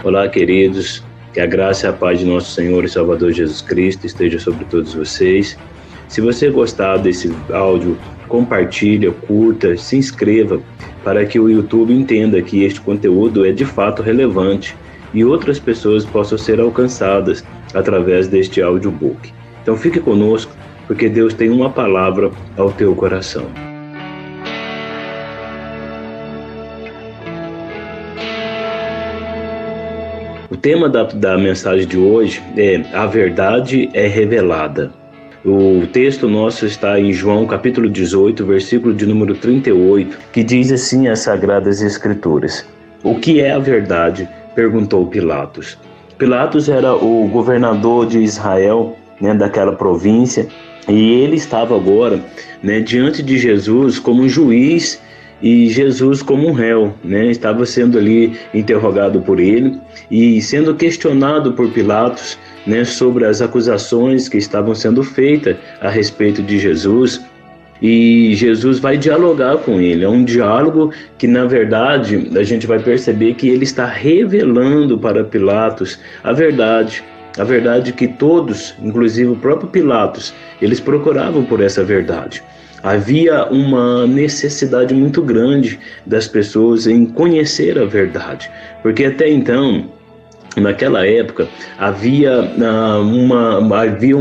Olá, queridos, que a graça e a paz de nosso Senhor e Salvador Jesus Cristo esteja sobre todos vocês. Se você gostar desse áudio, compartilha, curta, se inscreva para que o YouTube entenda que este conteúdo é de fato relevante e outras pessoas possam ser alcançadas através deste audiobook. Então fique conosco, porque Deus tem uma palavra ao teu coração. O tema da mensagem de hoje é A Verdade é Revelada. O texto nosso está em João capítulo 18, versículo de número 38, que diz assim as Sagradas Escrituras: O que é a verdade? Perguntou Pilatos. Pilatos era o governador de Israel, daquela província, e ele estava agora diante de Jesus como juiz e Jesus como um réu, estava sendo ali interrogado por ele e sendo questionado por Pilatos, sobre as acusações que estavam sendo feitas a respeito de Jesus. E Jesus vai dialogar com ele. É um diálogo que, na verdade, a gente vai perceber que ele está revelando para Pilatos a verdade que todos, inclusive o próprio Pilatos, eles procuravam por essa verdade. Havia uma necessidade muito grande das pessoas em conhecer a verdade, porque até então, naquela época, haviam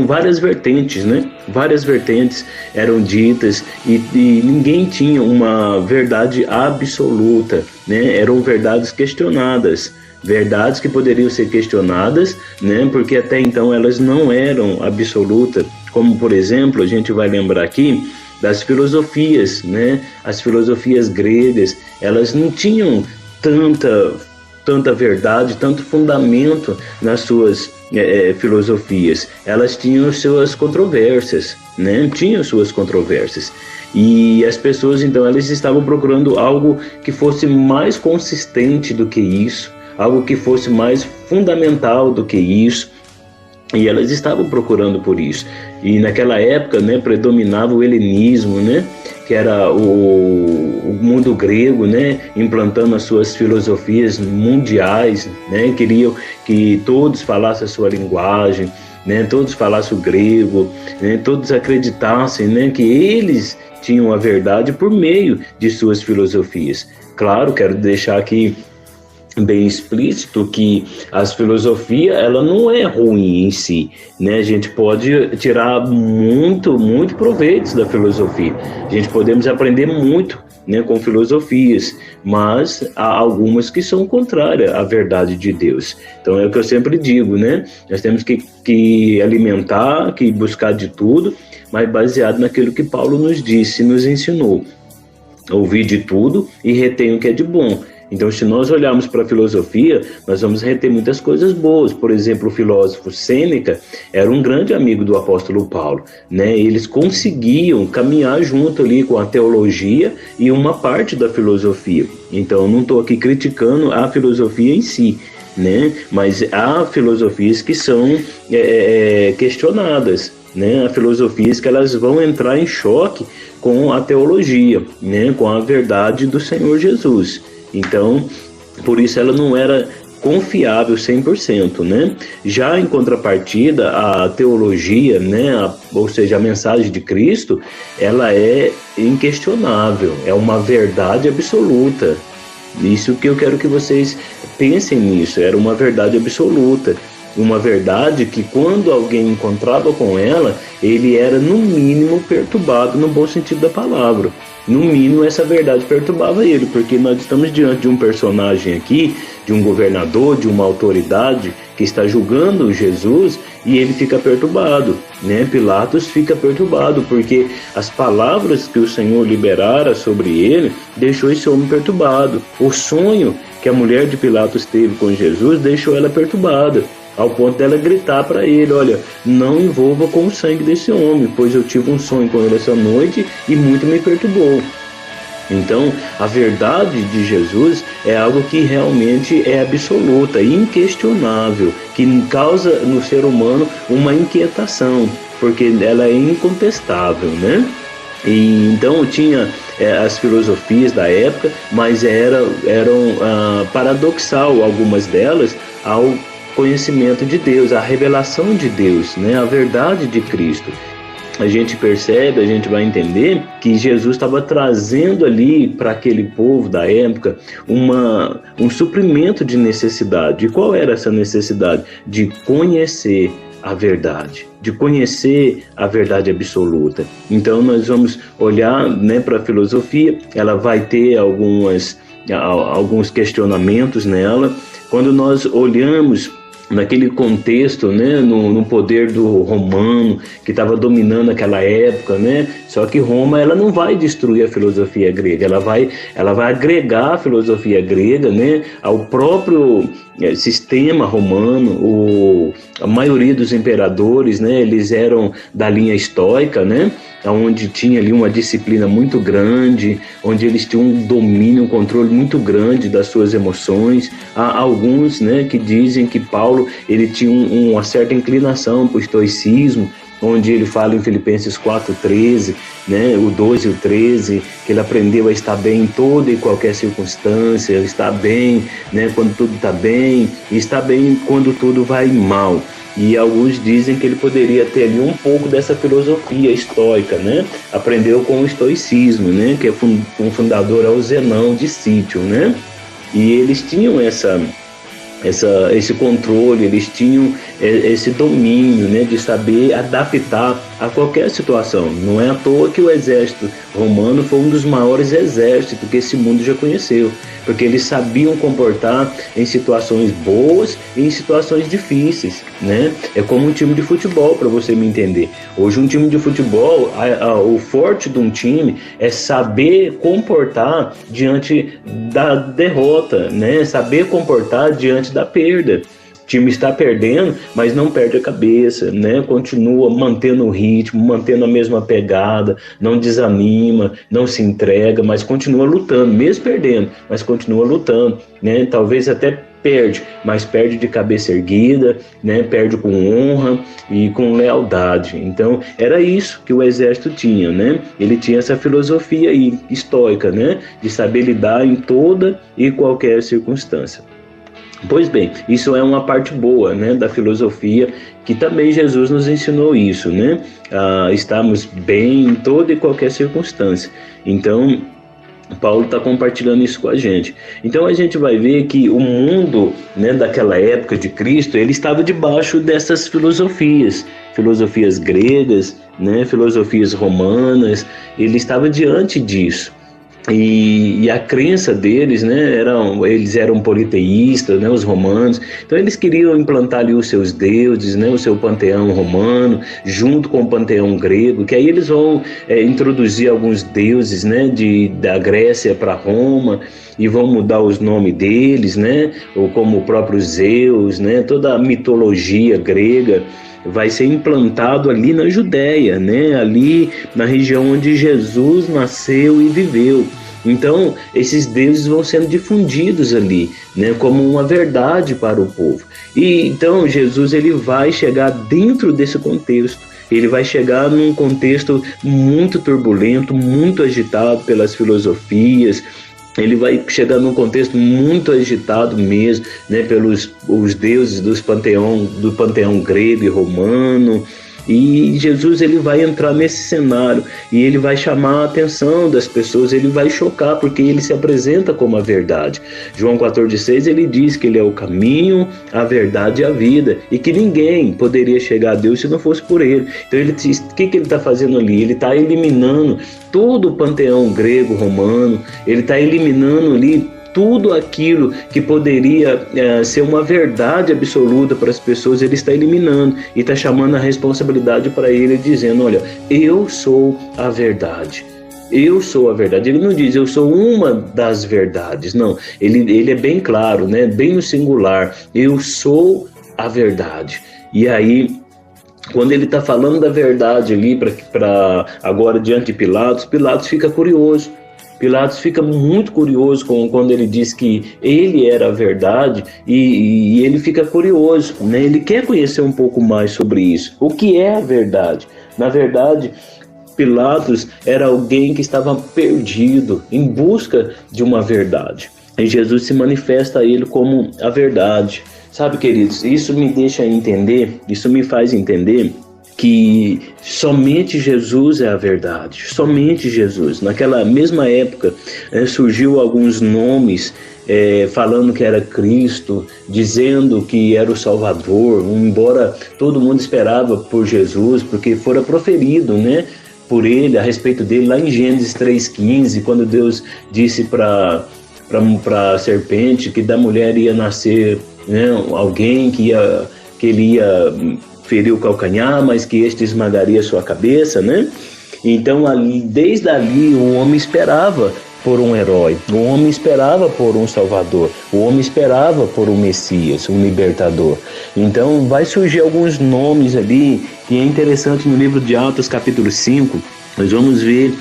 várias vertentes, Várias vertentes eram ditas e ninguém tinha uma verdade absoluta, Eram verdades questionadas. Verdades que poderiam ser questionadas, porque até então elas não eram absolutas, como por exemplo, a gente vai lembrar aqui das filosofias, As filosofias gregas, elas não tinham tanta verdade, tanto fundamento nas suas filosofias. Elas tinham suas controvérsias, Tinham suas controvérsias. E as pessoas, então, elas estavam procurando algo que fosse mais consistente do que isso, algo que fosse mais fundamental do que isso, e elas estavam procurando por isso. E naquela época, predominava o helenismo, que era o mundo grego, implantando as suas filosofias mundiais, queriam que todos falassem a sua linguagem, todos falassem o grego, todos acreditassem, que eles tinham a verdade por meio de suas filosofias. Claro, quero deixar aqui bem explícito que a filosofia, ela não é ruim em si, A gente pode tirar muito proveito da filosofia. A gente podemos aprender muito, com filosofias, mas há algumas que são contrárias à verdade de Deus. Então é o que eu sempre digo, Nós temos que alimentar, que buscar de tudo, mas baseado naquilo que Paulo nos disse, nos ensinou. Ouvir de tudo e retém o que é de bom. Então, se nós olharmos para a filosofia, nós vamos reter muitas coisas boas. Por exemplo, o filósofo Sêneca era um grande amigo do apóstolo Paulo, Eles conseguiam caminhar junto ali com a teologia e uma parte da filosofia. Então, eu não estou aqui criticando a filosofia em si, Mas há filosofias que são questionadas, Há filosofias que elas vão entrar em choque com a teologia, Com a verdade do Senhor Jesus. Então, por isso ela não era confiável 100%, Já em contrapartida, a teologia, ou seja, a mensagem de Cristo, ela é inquestionável, é uma verdade absoluta. Isso que eu quero que vocês pensem nisso, era uma verdade absoluta. Uma verdade que quando alguém encontrava com ela, ele era no mínimo perturbado no bom sentido da palavra. No mínimo essa verdade perturbava ele, porque nós estamos diante de um personagem aqui, de um governador, de uma autoridade que está julgando Jesus e ele fica perturbado, Pilatos fica perturbado porque as palavras que o Senhor liberara sobre ele deixou esse homem perturbado. O sonho que a mulher de Pilatos teve com Jesus deixou ela perturbada, ao ponto dela gritar para ele: olha, não envolva com o sangue desse homem, pois eu tive um sonho com ele essa noite e muito me perturbou. Então, a verdade de Jesus é algo que realmente é absoluta, inquestionável, que causa no ser humano uma inquietação, porque ela é incontestável, E então tinha as filosofias da época, mas eram paradoxal algumas delas ao conhecimento de Deus, a revelação de Deus, né? A verdade de Cristo. A gente percebe, a gente vai entender que Jesus estava trazendo ali para aquele povo da época um suprimento de necessidade. E qual era essa necessidade? De conhecer a verdade, de conhecer a verdade absoluta. Então nós vamos olhar, né, para a filosofia, ela vai ter alguns questionamentos nela. Quando nós olhamos naquele contexto, né, no poder do romano que estava dominando aquela época, né? Só que Roma, ela não vai destruir a filosofia grega, ela vai agregar a filosofia grega, né, ao próprio sistema romano. A maioria dos imperadores, né, eles eram da linha estoica, né, onde tinha ali uma disciplina muito grande, onde eles tinham um domínio, um controle muito grande das suas emoções. Há alguns, né, que dizem que Paulo ele tinha uma certa inclinação para o estoicismo, onde ele fala em Filipenses 4:13, né, o 12 e o 13, que ele aprendeu a estar bem em toda e qualquer circunstância, estar bem, né, quando tudo está bem, e estar bem quando tudo vai mal. E alguns dizem que ele poderia ter ali um pouco dessa filosofia estoica, né? Aprendeu com o estoicismo, né? Que é um fundador é o Zenão de Cítio, né? E eles tinham esse controle, eles tinham esse domínio, né, de saber adaptar a qualquer situação. Não é à toa que o exército romano foi um dos maiores exércitos que esse mundo já conheceu, porque eles sabiam comportar em situações boas e em situações difíceis, né? É como um time de futebol, para você me entender. Hoje um time de futebol, o forte de um time é saber comportar diante da derrota, né? Saber comportar diante da perda. O time está perdendo, mas não perde a cabeça, né? Continua mantendo o ritmo, mantendo a mesma pegada, não desanima, não se entrega, mas continua lutando, mesmo perdendo, mas continua lutando, né? Talvez até perde, mas perde de cabeça erguida, né? Perde com honra e com lealdade. Então era isso que o exército tinha, né? Ele tinha essa filosofia aí, estoica, né? De saber lidar em toda e qualquer circunstância. Pois bem, isso é uma parte boa, né, da filosofia, que também Jesus nos ensinou isso, né? Estarmos bem em toda e qualquer circunstância. Então, Paulo está compartilhando isso com a gente. Então a gente vai ver que o mundo, né, daquela época de Cristo, ele estava debaixo dessas filosofias gregas, né, filosofias romanas, ele estava diante disso. E a crença deles, né, eles eram politeístas, né, os romanos. Então eles queriam implantar ali os seus deuses, né, o seu panteão romano, junto com o panteão grego, que aí eles vão introduzir alguns deuses, né, da Grécia para Roma, e vão mudar os nomes deles, né, ou como o próprio Zeus, né, toda a mitologia grega vai ser implantado ali na Judéia, né? Ali na região onde Jesus nasceu e viveu. Então, esses deuses vão sendo difundidos ali, né? Como uma verdade para o povo. E então, Jesus ele vai chegar dentro desse contexto. Ele vai chegar num contexto muito turbulento, muito agitado pelas filosofias. Ele vai chegar num contexto muito agitado mesmo, né, pelos os deuses do panteão grego e romano. E Jesus ele vai entrar nesse cenário e ele vai chamar a atenção das pessoas, ele vai chocar, porque ele se apresenta como a verdade. João 14,6 ele diz que ele é o caminho, a verdade e a vida, e que ninguém poderia chegar a Deus se não fosse por ele. Então o que ele está fazendo ali? Ele está eliminando todo o panteão grego, romano, ele está eliminando ali tudo aquilo que poderia ser uma verdade absoluta para as pessoas, ele está eliminando e está chamando a responsabilidade para ele, dizendo, olha, eu sou a verdade. Eu sou a verdade. Ele não diz, eu sou uma das verdades. Não, ele é bem claro, né? Bem no singular. Eu sou a verdade. E aí, quando ele está falando da verdade ali, para agora diante de Pilatos, Pilatos fica curioso. Pilatos fica muito curioso quando ele diz que ele era a verdade e ele fica curioso, né? Ele quer conhecer um pouco mais sobre isso. O que é a verdade? Na verdade, Pilatos era alguém que estava perdido, em busca de uma verdade. E Jesus se manifesta a ele como a verdade. Sabe, queridos, isso me deixa entender, isso me faz entender que somente Jesus é a verdade, somente Jesus. Naquela mesma época, surgiu alguns nomes falando que era Cristo, dizendo que era o Salvador, embora todo mundo esperava por Jesus, porque fora proferido, né, por ele, a respeito dele, lá em Gênesis 3,15, quando Deus disse para a serpente que da mulher ia nascer, né, alguém que ele ia ferir o calcanhar, mas que este esmagaria sua cabeça, né? Então, desde ali, o homem esperava por um herói, o homem esperava por um salvador, o homem esperava por um Messias, um libertador. Então, vai surgir alguns nomes ali, que é interessante no livro de Atos, capítulo 5, nós vamos ver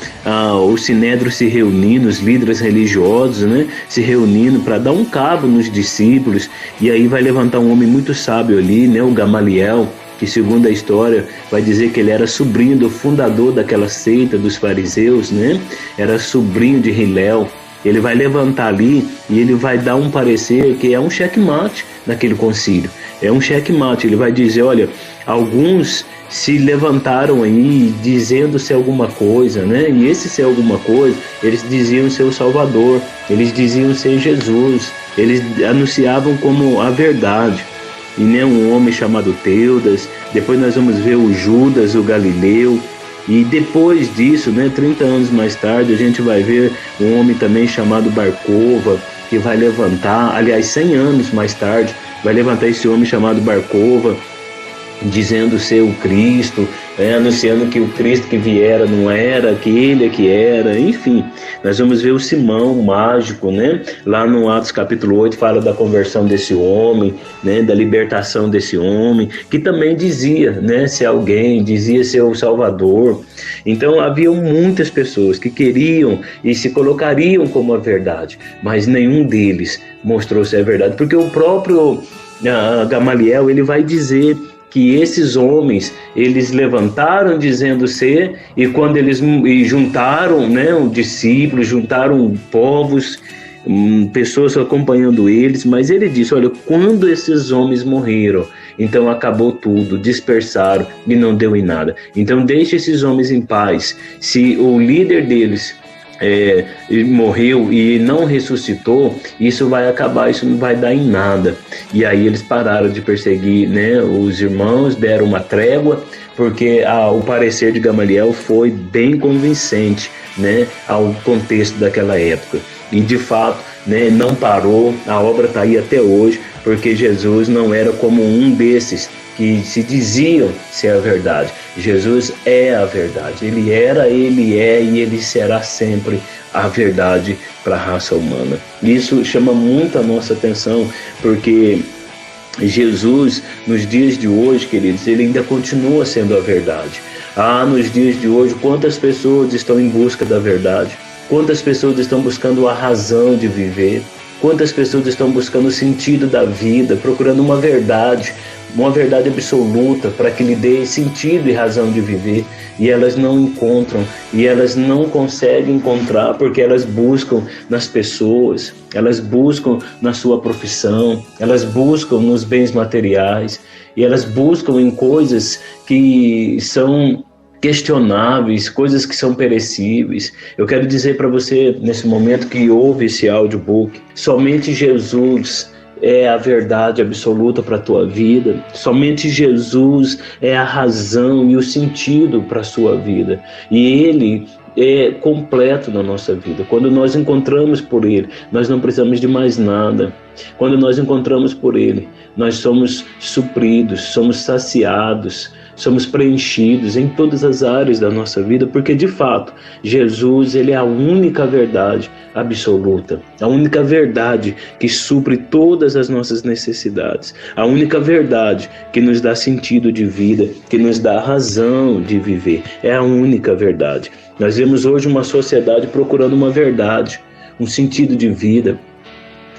o Sinédrio se reunindo, os líderes religiosos, né, se reunindo para dar um cabo nos discípulos, e aí vai levantar um homem muito sábio ali, né, o Gamaliel, que segundo a história vai dizer que ele era sobrinho do fundador daquela seita dos fariseus, né, era sobrinho de Hilel. Ele vai levantar ali e ele vai dar um parecer que é um checkmate naquele concílio. É um checkmate, ele vai dizer, olha, alguns se levantaram aí dizendo ser alguma coisa, né? E esse ser alguma coisa, eles diziam ser o Salvador, eles diziam ser Jesus, eles anunciavam como a verdade. E nem um homem chamado Teudas, depois nós vamos ver o Judas, o Galileu, e depois disso, né, 30 anos mais tarde, a gente vai ver um homem também chamado Bar-Kova, que vai levantar, aliás, 100 anos mais tarde, vai levantar esse homem chamado Bar-Kova, dizendo ser o Cristo, anunciando que o Cristo que viera não era, que ele é que era, enfim. Nós vamos ver o Simão mágico, né? Lá no Atos capítulo 8 fala da conversão desse homem, né? Da libertação desse homem, que também dizia, né, ser alguém, dizia ser o Salvador. Então havia muitas pessoas que queriam e se colocariam como a verdade, mas nenhum deles mostrou ser a verdade, porque o próprio Gamaliel, ele vai dizer que esses homens, eles levantaram dizendo ser, e quando eles juntaram, né, os discípulos, juntaram povos, pessoas acompanhando eles, mas ele disse, olha, quando esses homens morreram, então acabou tudo, dispersaram e não deu em nada. Então deixe esses homens em paz. Se o líder deles morreu e não ressuscitou, isso vai acabar, isso não vai dar em nada. E aí eles pararam de perseguir, né, os irmãos, deram uma trégua, porque o parecer de Gamaliel foi bem convincente, né, ao contexto daquela época. E de fato, né, não parou, a obra está aí até hoje, porque Jesus não era como um desses que se diziam ser a verdade. Jesus é a verdade. Ele era, ele é e ele será sempre a verdade para a raça humana. Isso chama muito a nossa atenção, porque Jesus, nos dias de hoje, queridos, ele ainda continua sendo a verdade. Nos dias de hoje, quantas pessoas estão em busca da verdade? Quantas pessoas estão buscando a razão de viver? Quantas pessoas estão buscando o sentido da vida, procurando uma verdade absoluta para que lhe dê sentido e razão de viver, e elas não encontram, e elas não conseguem encontrar porque elas buscam nas pessoas, elas buscam na sua profissão, elas buscam nos bens materiais, e elas buscam em coisas que são questionáveis, coisas que são perecíveis. Eu quero dizer para você, nesse momento que ouve esse audiobook, somente Jesus é a verdade absoluta para a tua vida. Somente Jesus é a razão e o sentido para a sua vida. E Ele é completo na nossa vida. Quando nós encontramos por Ele, nós não precisamos de mais nada. Quando nós encontramos por Ele, nós somos supridos, somos saciados, somos preenchidos em todas as áreas da nossa vida, porque de fato, Jesus, ele é a única verdade absoluta, a única verdade que supre todas as nossas necessidades, a única verdade que nos dá sentido de vida, que nos dá razão de viver, é a única verdade. Nós vemos hoje uma sociedade procurando uma verdade, um sentido de vida,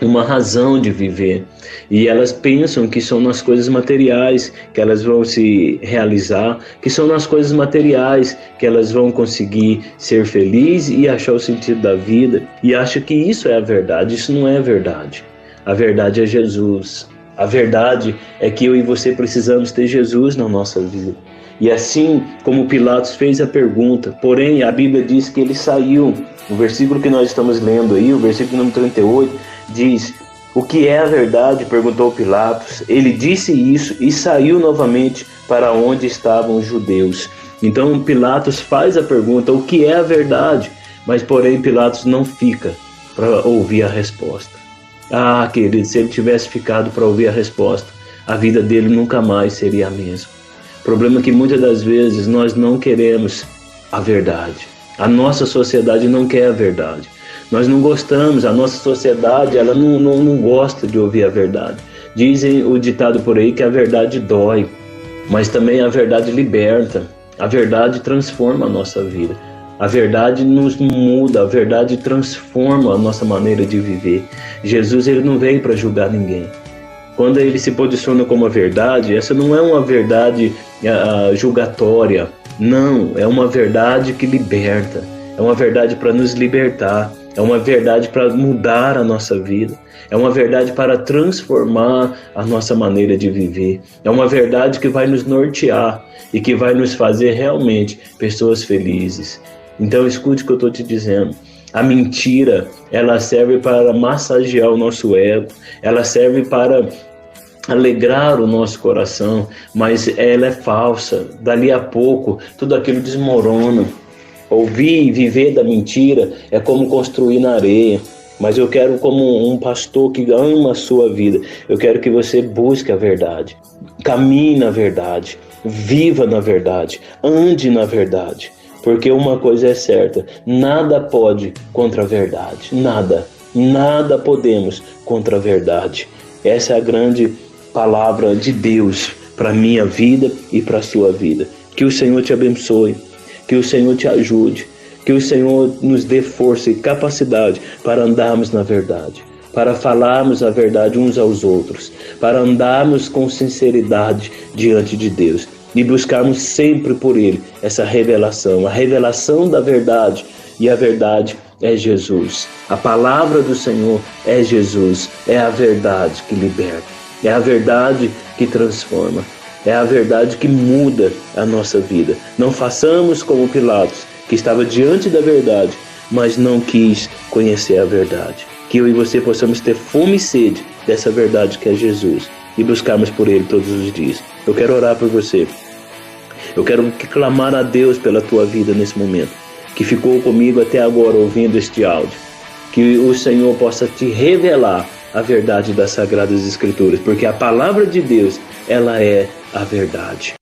uma razão de viver. E elas pensam que são nas coisas materiais que elas vão se realizar, que são nas coisas materiais que elas vão conseguir ser felizes e achar o sentido da vida. E acham que isso é a verdade. Isso não é verdade. A verdade é Jesus. A verdade é que eu e você precisamos ter Jesus na nossa vida. E assim como Pilatos fez a pergunta, porém a Bíblia diz que ele saiu. O versículo que nós estamos lendo aí, o versículo número 38, diz: o que é a verdade? Perguntou Pilatos. Ele disse isso e saiu novamente para onde estavam os judeus. Então Pilatos faz a pergunta: o que é a verdade? Mas porém Pilatos não fica para ouvir a resposta. Ah, querido, se ele tivesse ficado para ouvir a resposta, a vida dele nunca mais seria a mesma. O problema é que muitas das vezes nós não queremos a verdade. A nossa sociedade não quer a verdade. Nós não gostamos, a nossa sociedade ela não gosta de ouvir a verdade. Dizem o ditado por aí que a verdade dói, mas também a verdade liberta. A verdade transforma a nossa vida. A verdade nos muda, a verdade transforma a nossa maneira de viver. Jesus ele não veio para julgar ninguém. Quando ele se posiciona como a verdade, essa não é uma verdade julgatória. Não, é uma verdade que liberta. É uma verdade para nos libertar. É uma verdade para mudar a nossa vida. É uma verdade para transformar a nossa maneira de viver. É uma verdade que vai nos nortear e que vai nos fazer realmente pessoas felizes. Então escute o que eu estou te dizendo. A mentira, ela serve para massagear o nosso ego. Ela serve para alegrar o nosso coração, mas ela é falsa. Dali a pouco, tudo aquilo desmorona. Ouvir e viver da mentira é como construir na areia. Mas eu quero, como um pastor que ama a sua vida, eu quero que você busque a verdade. Caminhe na verdade. Viva na verdade. Ande na verdade. Porque uma coisa é certa, nada pode contra a verdade. Nada podemos contra a verdade. Essa é a grande palavra de Deus para a minha vida e para a sua vida. Que o Senhor te abençoe. Que o Senhor te ajude, que o Senhor nos dê força e capacidade para andarmos na verdade, para falarmos a verdade uns aos outros, para andarmos com sinceridade diante de Deus e buscarmos sempre por Ele essa revelação, a revelação da verdade, e a verdade é Jesus. A palavra do Senhor é Jesus, é a verdade que liberta, é a verdade que transforma. É a verdade que muda a nossa vida. Não façamos como Pilatos, que estava diante da verdade, mas não quis conhecer a verdade. Que eu e você possamos ter fome e sede dessa verdade que é Jesus e buscarmos por Ele todos os dias. Eu quero orar por você. Eu quero clamar a Deus pela tua vida nesse momento, que ficou comigo até agora ouvindo este áudio. Que o Senhor possa te revelar a verdade das Sagradas Escrituras, porque a palavra de Deus, ela é a verdade.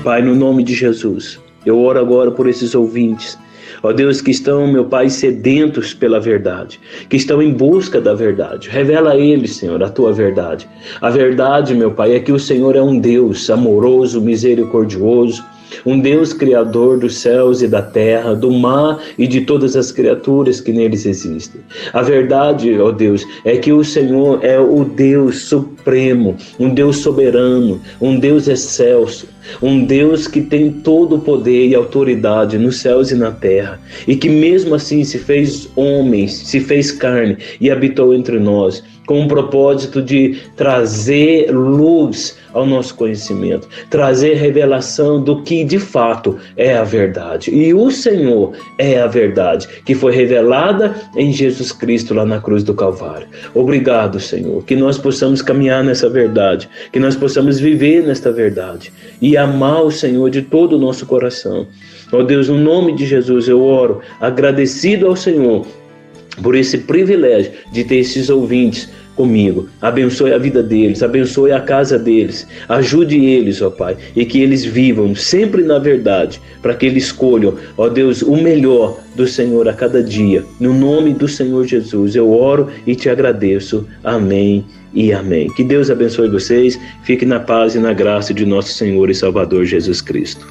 Pai, no nome de Jesus, eu oro agora por esses ouvintes, ó Deus, que estão, meu Pai, sedentos pela verdade, que estão em busca da verdade. Revela a eles, Senhor, a tua verdade. A verdade, meu Pai, é que o Senhor é um Deus amoroso, misericordioso, um Deus criador dos céus e da terra, do mar e de todas as criaturas que neles existem. A verdade, ó Deus, é que o Senhor é o Deus supremo, um Deus soberano, um Deus excelso, um Deus que tem todo o poder e autoridade nos céus e na terra, e que mesmo assim se fez homem, se fez carne e habitou entre nós, com o propósito de trazer luz ao nosso conhecimento, trazer revelação do que de fato é a verdade. E o Senhor é a verdade, que foi revelada em Jesus Cristo lá na cruz do Calvário. Obrigado, Senhor, que nós possamos caminhar nessa verdade, que nós possamos viver nesta verdade e amar o Senhor de todo o nosso coração. Ó Deus, no nome de Jesus eu oro, agradecido ao Senhor por esse privilégio de ter esses ouvintes comigo. Abençoe a vida deles, abençoe a casa deles, ajude eles, ó Pai, e que eles vivam sempre na verdade, para que eles escolham, ó Deus, o melhor do Senhor a cada dia. No nome do Senhor Jesus eu oro e te agradeço. Amém e amém. Que Deus abençoe vocês, fique na paz e na graça de nosso Senhor e Salvador Jesus Cristo.